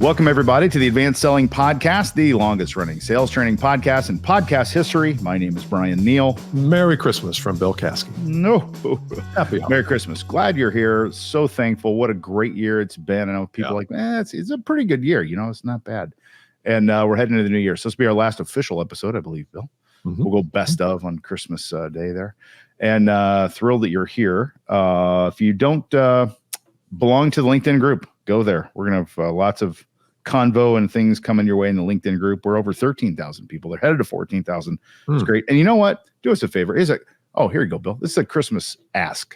Welcome, everybody, to the Advanced Selling Podcast, the longest-running sales training podcast in podcast history. My name is Bryan Neal. Merry Christmas from Bill Caskey. No. Happy Merry Christmas. Glad you're here. So thankful. What a great year it's been. I know people are like, it's a pretty good year. You know, it's not bad. And we're heading into the new year. So this will be our last official episode, I believe, Bill. Mm-hmm. We'll go best of on Christmas Day there. And thrilled that you're here. If you don't belong to the LinkedIn group, go there. We're going to have lots of convo and things coming your way in the LinkedIn group. We're over 13,000 people. They're headed to 14,000. It's great. And you know what? Do us a favor. Here you go, Bill. This is a Christmas ask.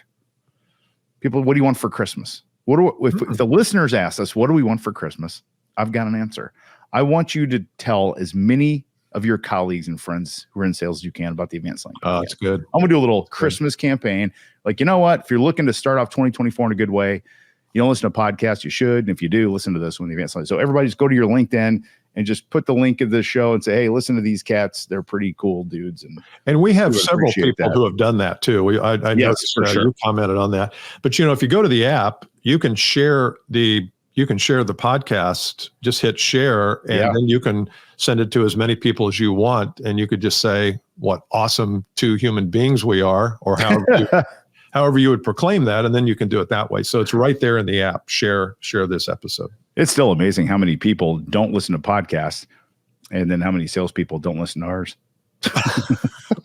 People, what do you want for Christmas? If the listeners ask us, what do we want for Christmas? I've got an answer. I want you to tell as many of your colleagues and friends who are in sales as you can about the Advanced Selling. Oh, that's good. I'm going to do a little Christmas campaign. Like, you know what? If you're looking to start off 2024 in a good way, you don't listen to podcasts, you should. And if you do, listen to this one, the Advanced Selling. So everybody just go to your LinkedIn and just put the link of the show and say, hey, listen to these cats. They're pretty cool dudes. And we have several people who have done that too. I noticed you commented on that. But, if you go to the app, you can share the podcast, just hit share, and then you can send it to as many people as you want. And you could just say what awesome two human beings we are, or however you would proclaim that, and then you can do it that way. So it's right there in the app. Share this episode. It's still amazing how many people don't listen to podcasts, and then how many salespeople don't listen to ours.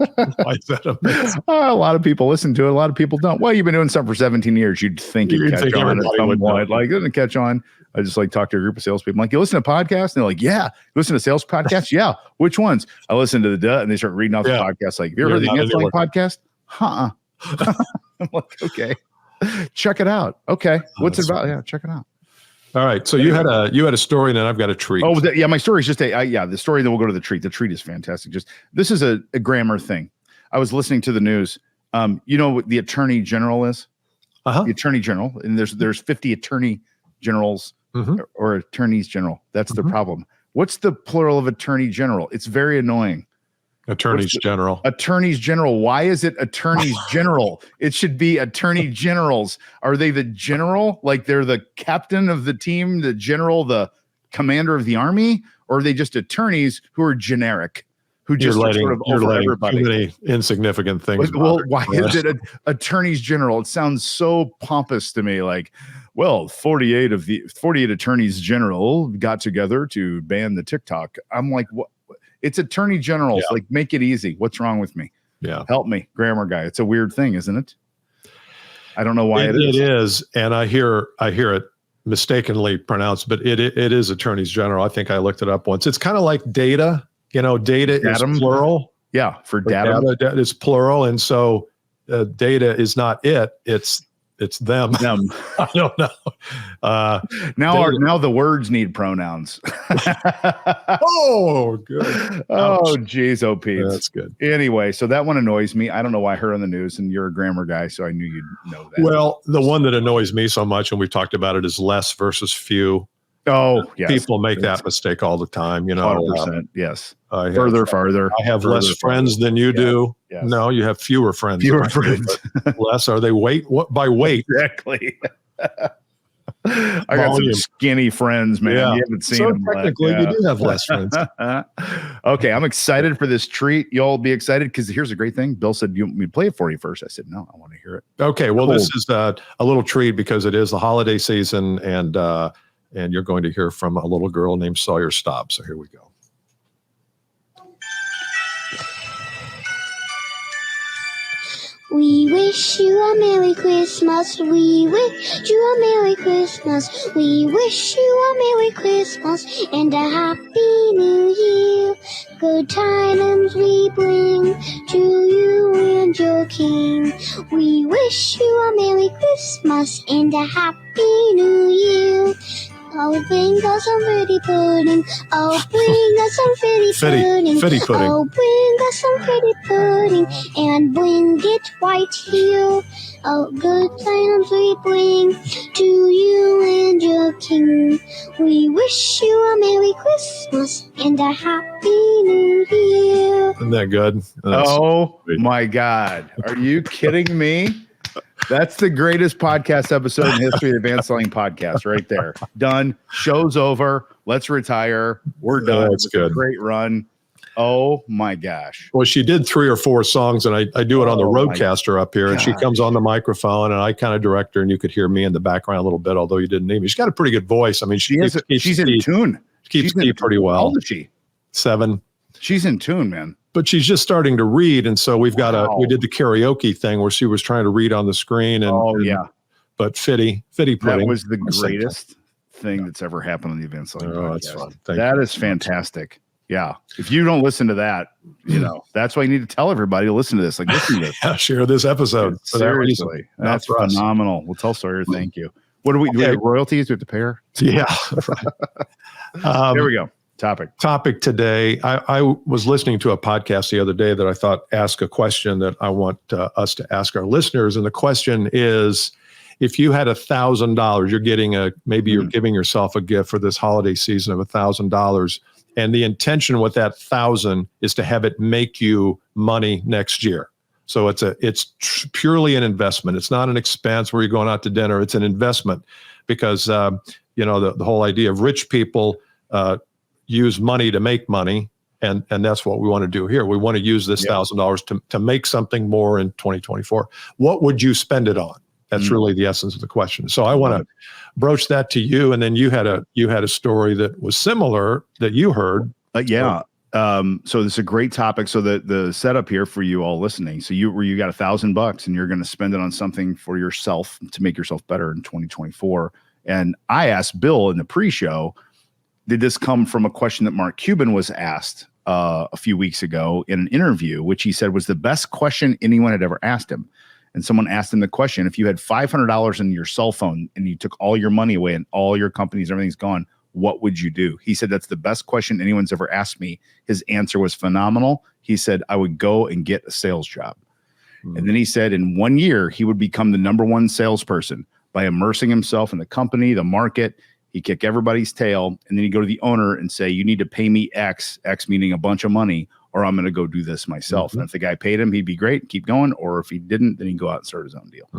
Why is that amazing? A lot of people listen to it. A lot of people don't. Well, you've been doing something for 17 years. You'd think it'd catch on at some point. Like, it doesn't catch on. I just talk to a group of salespeople. I'm like, you listen to podcasts? And they're like, yeah. You listen to sales podcasts? Yeah. Which ones? I listen to and they start reading off the podcast. Like, have you ever heard the Advanced Selling podcast? I'm like, okay, check it out. Okay. What's it about? Yeah, check it out. All right. So you had a story, and then I've got a treat. Oh, my story is just the story. Then we'll go to the treat. The treat is fantastic. This is a grammar thing. I was listening to the news. You know what the Attorney General is? The Attorney General, and there's 50 Attorney Generals or Attorneys General. That's the problem. What's the plural of Attorney General? It's very annoying. Attorneys General. Attorneys General. Why is it Attorneys General? It should be Attorney Generals. Are they the general? Like they're the captain of the team, the general, the commander of the army? Or are they just attorneys who are generic, who just sort of over everybody? Too many insignificant things. Well, why is it Attorneys General? It sounds so pompous to me. Like, well, 48 attorneys general got together to ban the TikTok. I'm like, what? It's Attorney Generals. Like, make it easy. What's wrong with me? Yeah. Help me, grammar guy. It's a weird thing, isn't it? I don't know why it is. It is, and I hear it mistakenly pronounced, but it is Attorneys General. I think I looked it up once. It's kind of like data. Data is plural. Yeah, for data. Data is plural, and so data is not it. It's them. I don't know. Now the words need pronouns. Oh, good. Oh, geez. Oh, Pete. That's good. Anyway, so that one annoys me. I don't know why I heard on the news, and you're a grammar guy, so I knew you'd know that. Well, the one that annoys me so much, and we've talked about it, is less versus few. Oh, yes. People make that mistake all the time. 100%. Yes. Farther. I have less friends than you do. Yes. No, you have fewer friends. Less. Are they weight? What by weight? Exactly. I got some skinny friends, man. You haven't seen them. Technically, you do have less friends. Okay, I'm excited for this treat. Y'all be excited because here's a great thing. Bill said, "You want me to play it for you first?" I said, "No, I want to hear it." Okay, well, This is a little treat because it is the holiday season, and you're going to hear from a little girl named Sawyer Staub. So here we go. We wish you a Merry Christmas. We wish you a Merry Christmas. We wish you a Merry Christmas and a Happy New Year. Good tidings we bring to you and your King. We wish you a Merry Christmas and a Happy New Year. Oh, bring us some pretty pudding. Oh, bring us some pretty pudding. Fitty pudding. Oh, bring us some pretty pudding and bring it right here. Oh, good tidings we bring to you and your King. We wish you a Merry Christmas and a Happy New Year. Isn't that good? My God. Are you kidding me? That's the greatest podcast episode in history of Advanced Selling Podcast right there. Done. Show's over. Let's retire. We're done. That's good. Great run. Oh my gosh. Well, she did 3 or 4 songs, and I do it on the Roadcaster up here, and she comes on the microphone, and I kind of direct her, and you could hear me in the background a little bit, although you didn't need me. She's got a pretty good voice. I mean, she's in tune. Keeps Steve pretty well. How old is she? 7. She's in tune, man. But she's just starting to read, and so we did the karaoke thing where she was trying to read on the screen, and but Fitty Pudding. That was the greatest thing that's ever happened on the Advanced Selling podcast. That's fun. That is fantastic. Yeah. If you don't listen to that, that's why you need to tell everybody to listen to this. Like, listen to this. Share this episode. Seriously. That's phenomenal. We'll tell Sawyer thank you. What do we do? Royalties? Do we have to pay her? Yeah. There we go. Topic today. I was listening to a podcast the other day that I thought asked a question that I want us to ask our listeners. And the question is, if you had $1,000, you're getting you're giving yourself a gift for this holiday season of $1,000. And the intention with that 1,000 is to have it make you money next year. So it's purely an investment. It's not an expense where you're going out to dinner. It's an investment because, the whole idea of rich people use money to make money. And that's what we want to do here. We want to use this $1,000 to make something more in 2024. What would you spend it on? That's really the essence of the question. So I want to broach that to you. And then you had a story that was similar that you heard. So this is a great topic. So the setup here for you all listening. So you got $1,000 and you're going to spend it on something for yourself to make yourself better in 2024. And I asked Bill in the pre-show, did this come from a question that Mark Cuban was asked a few weeks ago in an interview, which he said was the best question anyone had ever asked him. And someone asked him the question, if you had $500 in your cell phone and you took all your money away and all your companies, everything's gone, what would you do? He said, that's the best question anyone's ever asked me. His answer was phenomenal. He said, I would go and get a sales job. And then he said in 1 year, he would become the #1 salesperson by immersing himself in the company, the market. He'd kick everybody's tail. And then he'd go to the owner and say, you need to pay me X meaning a bunch of money, or I'm going to go do this myself. And if the guy paid him, he'd be great, keep going. Or if he didn't, then he'd go out and start his own deal.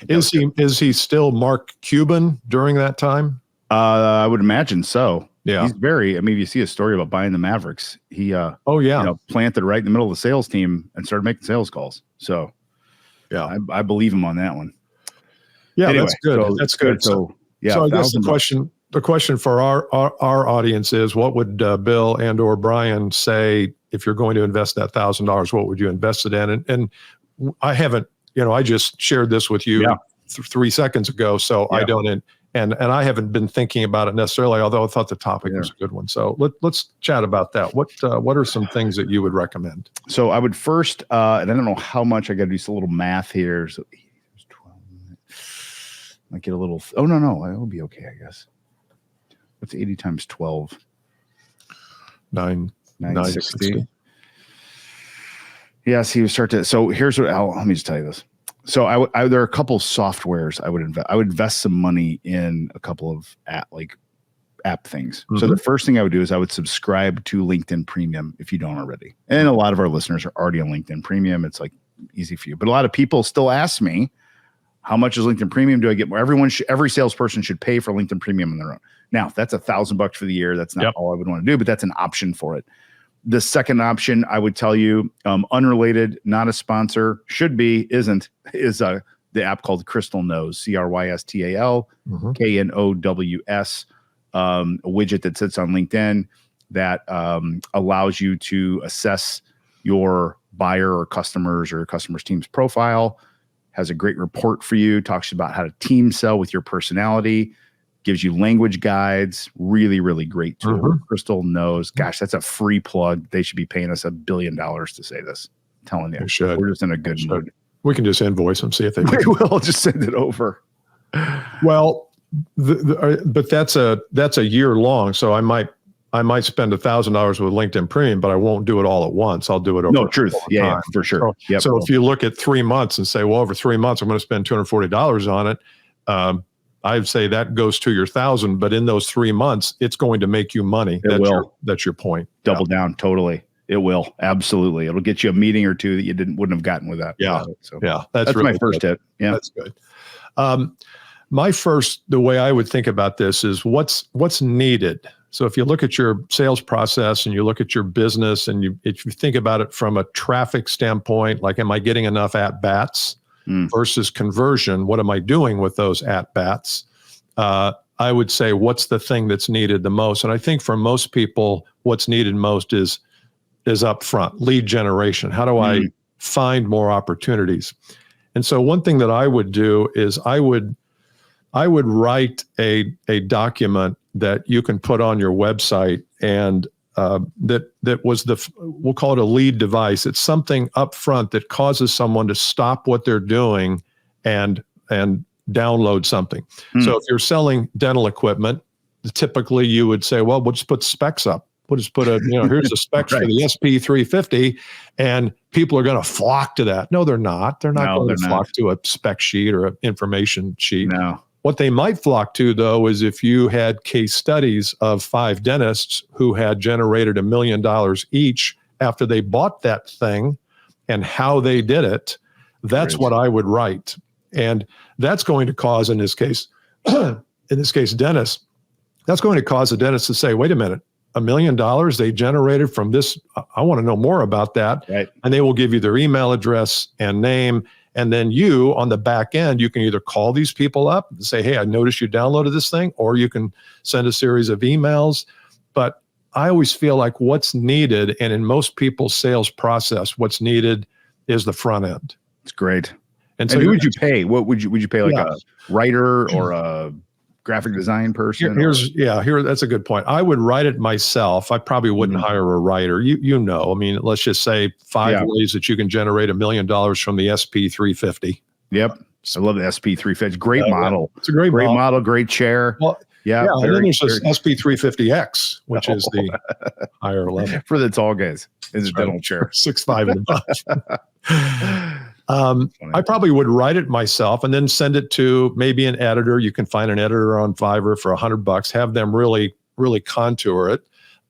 Is he still Mark Cuban during that time? I would imagine so. Yeah. He's if you see a story about buying the Mavericks, he planted right in the middle of the sales team and started making sales calls. So yeah, I believe him on that one. Yeah, anyway, that's good. That's good. So I guess the question for our audience is, what would Bill and or Bryan say if you're going to invest that $1,000? What would you invest it in? And I haven't, I just shared this with you 3 seconds ago, so I don't. And I haven't been thinking about it necessarily, although I thought the topic was a good one. So let's chat about that. What are some things that you would recommend? So I would first, and I don't know how much, I got to do some little math here. So 12, might get a little. Oh no, it'll be okay, I guess. What's 80 times 12? 960. Yeah, so you start to. So here's what. Let me just tell you this. So there are a couple of softwares I would invest. I would invest some money in a couple of app things. So the first thing I would do is I would subscribe to LinkedIn Premium if you don't already. And a lot of our listeners are already on LinkedIn Premium. It's like easy for you. But a lot of people still ask me, how much is LinkedIn Premium? Do I get more? Every salesperson should pay for LinkedIn Premium on their own. Now, that's $1,000 for the year. That's not all I would want to do, but that's an option for it. The second option I would tell you, unrelated, not a sponsor, should be, isn't, is the app called Crystal Knows, CRYSTAL, KNOWS, a widget that sits on LinkedIn that allows you to assess your buyer or customers or customer's team's profile, has a great report for you, talks about how to team sell with your personality, gives you language guides, really, really great tool. Crystal Knows. Gosh, that's a free plug. They should be paying us $1 billion to say this. I'm telling you. We're just in a good mood. We can just invoice them, see if they We will just send it over. Well, but that's a year long. So I might spend $1,000 with LinkedIn Premium, but I won't do it all at once. I'll do it over. No, truth. Yeah, for sure. So if you look at 3 months and say, well, over 3 months, I'm going to spend $240 on it. I'd say that goes to your $1,000, but in those 3 months, it's going to make you money. That's your point. Double down. Totally. It will. Absolutely. It'll get you a meeting or two that you wouldn't have gotten with that. Yeah. So That's really my first tip. Yeah. That's good. The way I would think about this is what's needed So if you look at your sales process and you look at your business and if you think about it from a traffic standpoint, like, am I getting enough at-bats versus conversion? What am I doing with those at-bats? I would say, what's the thing that's needed the most? And I think for most people, what's needed most is upfront lead generation. How do I find more opportunities? And so one thing that I would do is I would write a document that you can put on your website, and that was we'll call it a lead device. It's something up front that causes someone to stop what they're doing and download something. So if you're selling dental equipment, typically you would say, well, we'll just put specs up. We'll just put here's the specs for the SP350, and people are going to flock to that. No, they're not. They're not going to flock to a spec sheet or an information sheet. No. What they might flock to, though, is if you had case studies of 5 dentists who had generated $1 million each after they bought that thing and how they did it. That's what I would write. And that's going to cause, in this case, dentists, that's going to cause a dentist to say, wait a minute, $1 million they generated from this. I want to know more about that. Right. And they will give you their email address and name. And then you, on the back end, you can either call these people up and say, hey, I noticed you downloaded this thing, or you can send a series of emails. But I always feel like what's needed, and in most people's sales process, what's needed is the front end. It's great. And so who would you pay? What would you pay, like a writer or a graphic design person? Here, that's a good point. I would write it myself. I probably wouldn't hire a writer. I mean, let's just say 5 ways that you can generate $1 million from the SP350. Yep. I love the SP350. Great model. It's a great model, great chair. Well, and then there's this SP350X, which is the higher level. For the tall guys. It's a dental chair. 6'5" and above. I probably would write it myself and then send it to maybe an editor. You can find an editor on Fiverr for $100. Have them really, really contour it.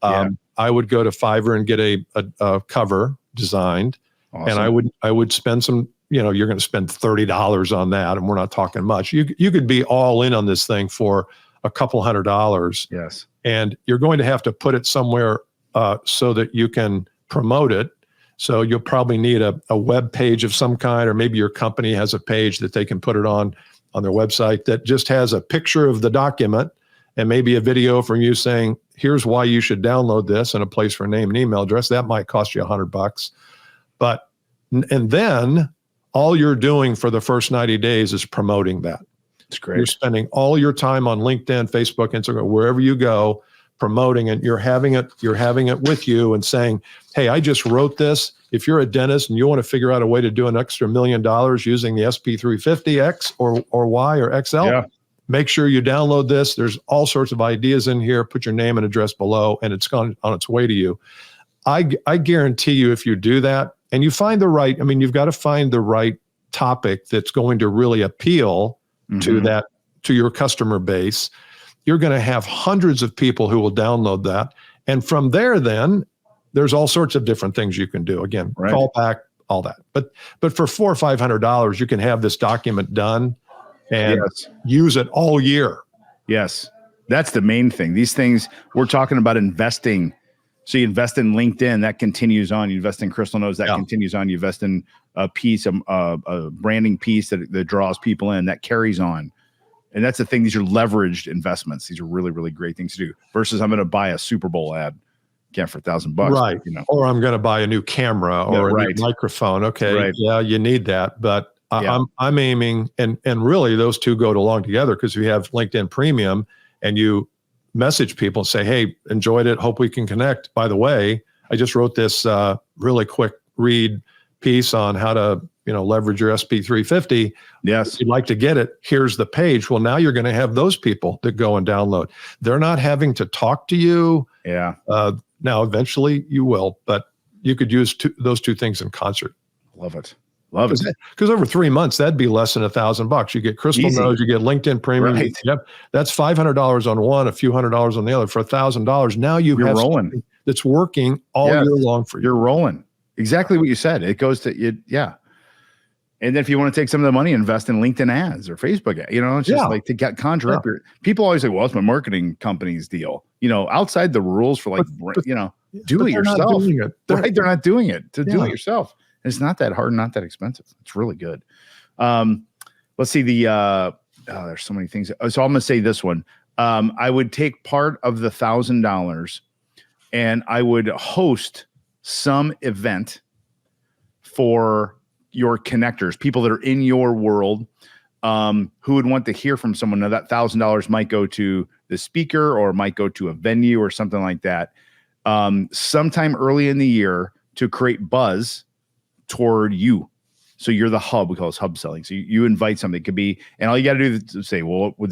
I would go to Fiverr and get a cover designed, and I would spend some. You're going to spend $30 on that, and we're not talking much. You could be all in on this thing for a couple $100. Yes, and you're going to have to put it somewhere so that you can promote it. So you'll probably need a web page of some kind, or maybe your company has a page that they can put it on their website that just has a picture of the document and maybe a video from you saying, here's why you should download this, and a place for a name and email address. That might cost you $100. And then all you're doing for the first 90 days is promoting that. It's great. You're spending all your time on LinkedIn, Facebook, Instagram, wherever you go, promoting it. You're having it with you and saying, hey, I just wrote this. If you're a dentist and you want to figure out a way to do an extra $1 million using the SP350X or Y or XL, make sure you download this. There's all sorts of ideas in here. Put your name and address below, and it's gone on its way to you. I guarantee you, if you do that and you find you've got to find the right topic that's going to really appeal to your customer base. You're going to have hundreds of people who will download that. And from there, then there's all sorts of different things you can do. Again, call back, all that. But for $400 or $500, you can have this document done and use it all year. Yes. That's the main thing. These things, we're talking about investing. So you invest in LinkedIn, that continues on. You invest in Crystal Knows, that continues on. You invest in a piece, a branding piece that draws people in, that carries on. And that's the thing. These are leveraged investments. These are really, really great things to do versus I'm going to buy a Super Bowl ad again for $1,000. Right. Or I'm going to buy a new camera or a new microphone. Okay. Right. Yeah, you need that. But I'm aiming, and really those two go along together, because we have LinkedIn Premium and you message people and say, hey, enjoyed it. Hope we can connect. By the way, I just wrote this really quick read piece on how to leverage your SP350. Yes. If you'd like to get it, here's the page. Well, now you're going to have those people that go and download. They're not having to talk to you. Yeah. Now, eventually you will, but you could use those two things in concert. Love it. Love it. Because over 3 months, that'd be less than $1,000. You get Crystal Knows, you get LinkedIn Premium. Right. Yep. That's $500 on one, a few $100s on the other for $1,000. Now you're rolling. That's working all year long for you. You're rolling. Exactly what you said. It goes to it. Yeah. And then if you want to take some of the money, invest in LinkedIn ads or Facebook ads, it's just like to conjure up people always say, well, it's my marketing company's deal, outside the rules for do it yourself. Right. They're not doing it do it yourself. And it's not that hard, not that expensive. It's really good. Let's see there's so many things. So I'm going to say this one. I would take part of the $1,000 and I would host some event for your connectors, people that are in your world, who would want to hear from someone. Now that $1,000 might go to the speaker or might go to a venue or something like that. Sometime early in the year to create buzz toward you. So you're the hub. We call this hub selling. So you invite something. It could be, and all you got to do is say, well, what would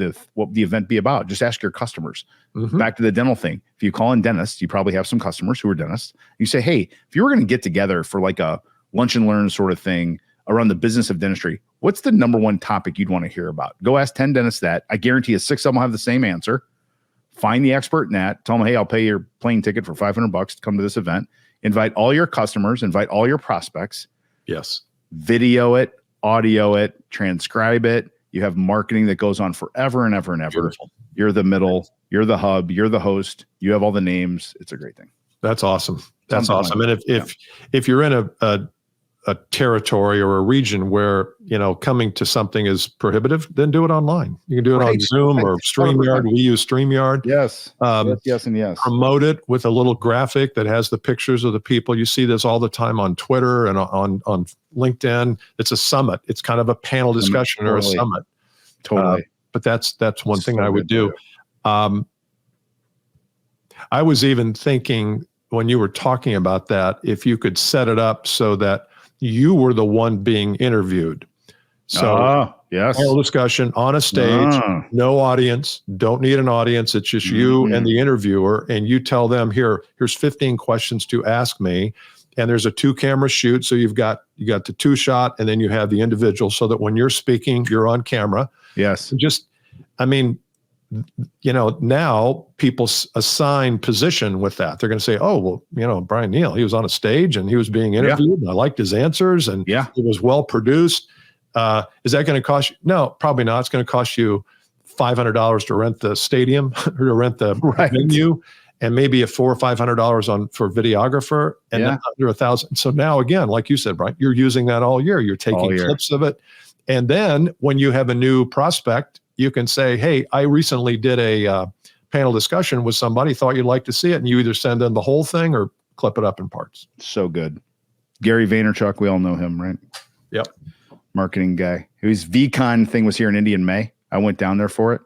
the event be about? Just ask your customers. Back to the dental thing. If you call in dentists, you probably have some customers who are dentists. You say, hey, if you were going to get together for like a lunch and learn sort of thing around the business of dentistry, what's the number one topic you'd want to hear about? Go ask 10 dentists that. I guarantee you 6 of them will have the same answer. Find the expert in that. Tell them, hey, I'll pay your plane ticket for $500 to come to this event. Invite all your customers, invite all your prospects. Yes. Video it, audio it, transcribe it. You have marketing that goes on forever and ever and ever. Beautiful. You're the middle, you're the hub, you're the host. You have all the names. It's a great thing. That's awesome. That's awesome. Like and if you're in a territory or a region where, coming to something is prohibitive, then do it online. You can do it on Zoom or StreamYard. We use StreamYard. Yes. Yes. And yes. Promote it with a little graphic that has the pictures of the people. You see this all the time on Twitter and on LinkedIn. It's a summit. It's kind of a panel discussion or a summit. Totally. But that's one thing I would do. I was even thinking when you were talking about that, if you could set it up so that you were the one being interviewed. So yes, panel discussion on a stage, no audience, don't need an audience. It's just you and the interviewer, and you tell them, here's 15 questions to ask me. And there's a 2-camera shoot. So you got the 2-shot, and then you have the individual so that when you're speaking, you're on camera. Yes. Now people assign position with that. They're going to say, oh, well, Bryan Neal, he was on a stage and he was being interviewed. And I liked his answers and it was well produced. Is that going to cost you? No, probably not. It's going to cost you $500 to rent the stadium or to rent the venue, and maybe $400 or $500 for videographer, and then under $1,000. So now again, like you said, Bryan, you're using that all year. You're taking clips of it. And then when you have a new prospect, you can say, hey, I recently did a panel discussion with somebody, thought you'd like to see it. And you either send them the whole thing or clip it up in parts. So good. Gary Vaynerchuk, we all know him, right? Yep. Marketing guy. His VCon thing was here in Indy in May. I went down there for it.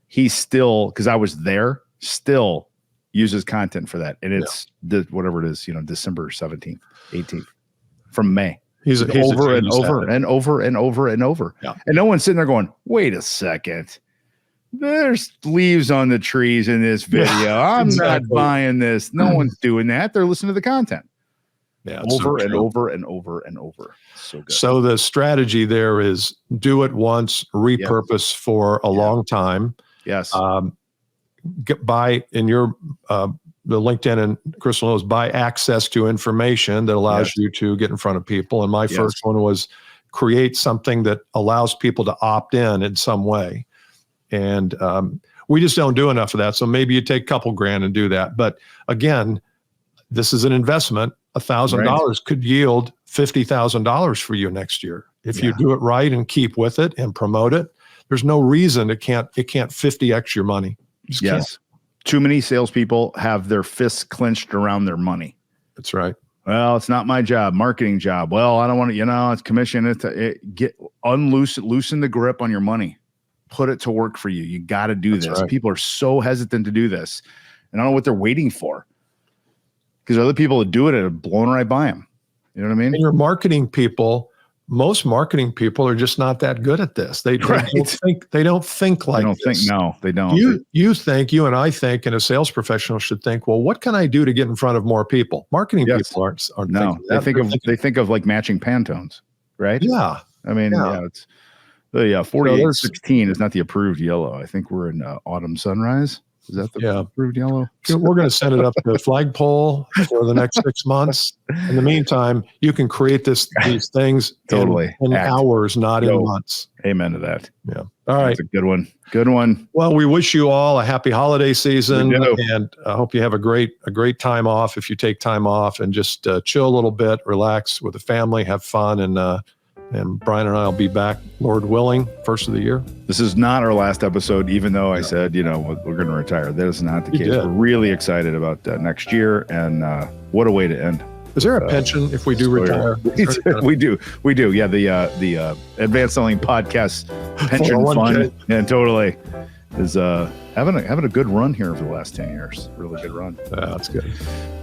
He still, because I was there, still uses content for that. And it's whatever it is, December 17th, 18th from May. He's over and over and over and over and over. Yeah. And no one's sitting there going, wait a second. There's leaves on the trees in this video. I'm not buying this. No one's doing that. They're listening to the content. Yeah, over and over and over and over. So good. So the strategy there is do it once, repurpose for a long time. Yes. Buy in your the LinkedIn and Crystal knows, buy access to information that allows you to get in front of people. And my first one was create something that allows people to opt in some way. And we just don't do enough of that. So maybe you take a couple grand and do that. But again, this is an investment. $1,000 could yield $50,000 for you next year. If you do it right and keep with it and promote it, there's no reason it can't 50x your money. You just can't. Too many salespeople have their fists clenched around their money. That's right. Well, it's not my job, marketing job. Well, I don't want to, it's commission. Loosen the grip on your money. Put it to work for you. You got to do this. Right. People are so hesitant to do this. And I don't know what they're waiting for. Because other people that do it are blown right by them. You know what I mean? And your marketing people, most marketing people are just not that good at this. They don't think like this. No, they don't. You and I think, and a sales professional should think, well, what can I do to get in front of more people? Marketing people aren't no, they think of like matching Pantones, right? Yeah. I mean, it's 4816 is not the approved yellow. I think we're in autumn sunrise. Is that the approved yellow? We're going to send it up to flagpole for the next 6 months. In the meantime, you can create these things totally in hours, not in months. Amen to that. Yeah. All right. That's a good one. Good one. Well, we wish you all a happy holiday season, and I hope you have a great time off. If you take time off, and just chill a little bit, relax with the family, have fun, and Bryan and I will be back, Lord willing, first of the year. This is not our last episode, even though I said, we're going to retire. That is not the case. We're really excited about next year, and what a way to end. Is there a pension if we do retire? We do. Yeah, the Advanced Selling Podcast Pension Fund, and totally is having a good run here for the last 10 years. Really good run. That's good.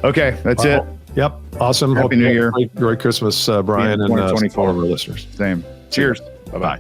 Okay, that's it. Yep. Awesome. Happy New Year. Great Christmas, Bryan, and all of our listeners. Same. Cheers. Bye-bye.